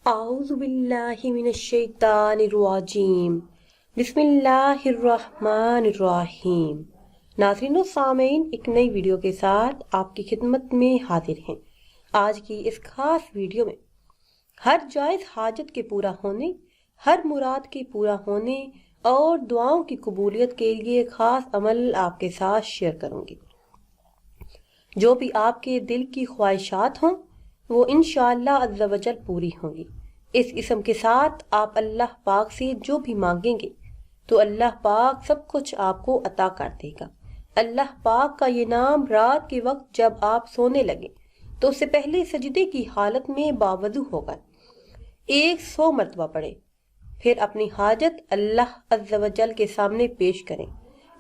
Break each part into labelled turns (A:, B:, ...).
A: اعوذ باللہ من الشیطان الرجیم بسم اللہ الرحمن الرحیم۔ ناظرین و سامعین، ایک نئی ویڈیو کے ساتھ آپ کی خدمت میں حاضر ہیں۔ آج کی اس خاص ویڈیو میں ہر جائز حاجت کے پورا ہونے، ہر مراد کے پورا ہونے اور دعاؤں کی قبولیت کے لیے خاص عمل آپ کے ساتھ شیئر کروں گی۔ جو بھی آپ کے دل کی خواہشات ہوں وہ انشاءاللہ عز و جل پوری ہوں گی۔ اس اسم کے ساتھ آپ اللہ پاک سے جو بھی مانگیں گے تو اللہ پاک سب کچھ آپ کو عطا کر دے گا۔ اللہ پاک کا یہ نام رات کے وقت جب آپ سونے لگے تو اس سے پہلے سجدے کی حالت میں باوضو ہو کر 100 مرتبہ پڑھیں، پھر اپنی حاجت اللہ عز و جل کے سامنے پیش کریں۔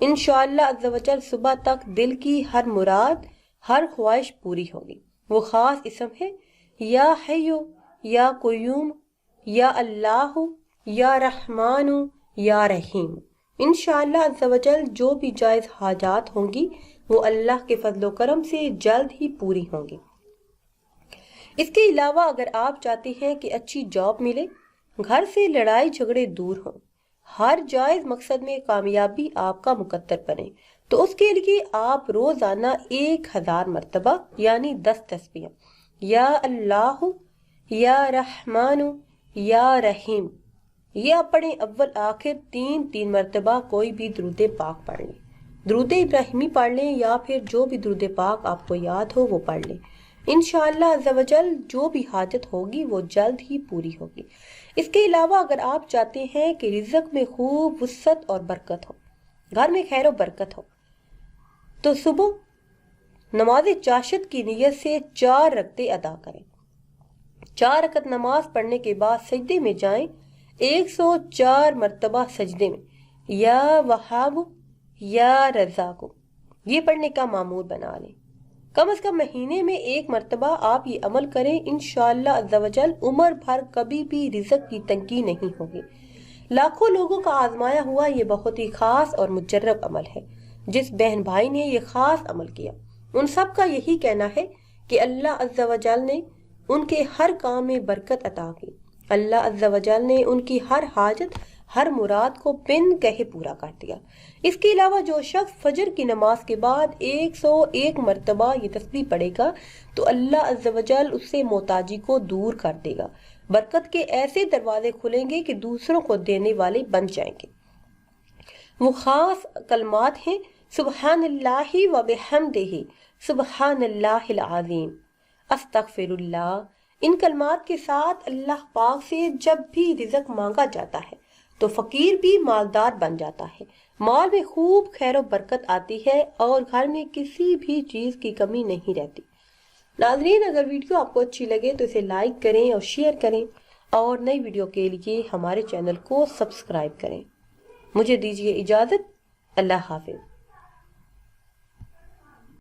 A: انشاءاللہ عز و جل صبح تک دل کی ہر مراد، ہر خواہش پوری ہوگی۔ وہ خاص اسم ہے یا حیو یا قیوم یا اللہ یا رحمان یا رحیم۔ انشاءاللہ عز و جل جو بھی جائز حاجات ہوں گی وہ اللہ کے فضل و کرم سے جلد ہی پوری ہوں گی۔ اس کے علاوہ اگر آپ چاہتے ہیں کہ اچھی جاب ملے، گھر سے لڑائی جھگڑے دور ہوں، ہر جائز مقصد میں کامیابی آپ کا مقدر بنے، تو اس کے لیے آپ روزانہ 1000 مرتبہ یعنی 10 تسبیح یا اللہ یا رحمان یا رحیم یہ آپ پڑھیں۔ اول آخر 3 مرتبہ کوئی بھی درود پاک پڑھ لیں، درود ابراہیمی پڑھ لیں یا پھر جو بھی درود پاک آپ کو یاد ہو وہ پڑھ لیں۔ انشاءاللہ عز و جل جو بھی حاجت ہوگی وہ جلد ہی پوری ہوگی۔ اس کے علاوہ اگر آپ چاہتے ہیں کہ رزق میں خوب وسعت اور برکت ہو، گھر میں خیر و برکت ہو، تو صبح نماز چاشت کی نیت سے 4 رکعتیں ادا کریں۔ 4 رکعت نماز پڑھنے کے بعد سجدے میں جائیں، 104 مرتبہ سجدے میں یا وہاب یا رزاق یہ پڑھنے کا معمول بنا لیں۔ کم از کم مہینے میں 1 مرتبہ آپ یہ عمل کریں، انشاءاللہ عز و جل عمر بھر کبھی بھی رزق کی تنگی نہیں ہوگی۔ لاکھوں لوگوں کا آزمایا ہوا یہ بہت ہی خاص اور مجرب عمل ہے۔ جس بہن بھائی نے یہ خاص عمل کیا ان سب کا یہی کہنا ہے کہ اللہ عز و جل نے ان کے ہر کام میں برکت عطا کی۔ اللہ عز و جل نے ان کی ہر حاجت، ہر مراد کو بن کہے پورا کر دیا۔ اس کے علاوہ جو شخص فجر کی نماز کے بعد 101 مرتبہ یہ تسبیح پڑھے گا تو اللہ عز و جل اس سے محتاجی کو دور کر دے گا۔ برکت کے ایسے دروازے کھلیں گے کہ دوسروں کو دینے والے بن جائیں گے۔ وہ خاص کلمات ہیں سبحان اللہ و بحمدہ، سبحان اللہ العظیم، استغفر اللہ۔ ان کلمات کے ساتھ اللہ پاک سے جب بھی رزق مانگا جاتا ہے تو فقیر بھی مالدار بن جاتا ہے، مال میں خوب خیر و برکت آتی ہے اور گھر میں کسی بھی چیز کی کمی نہیں رہتی۔ ناظرین، اگر ویڈیو آپ کو اچھی لگے تو اسے لائک کریں اور شیئر کریں، اور نئی ویڈیو کے لیے ہمارے چینل کو سبسکرائب کریں۔ مجھے دیجیے اجازت، اللہ حافظ۔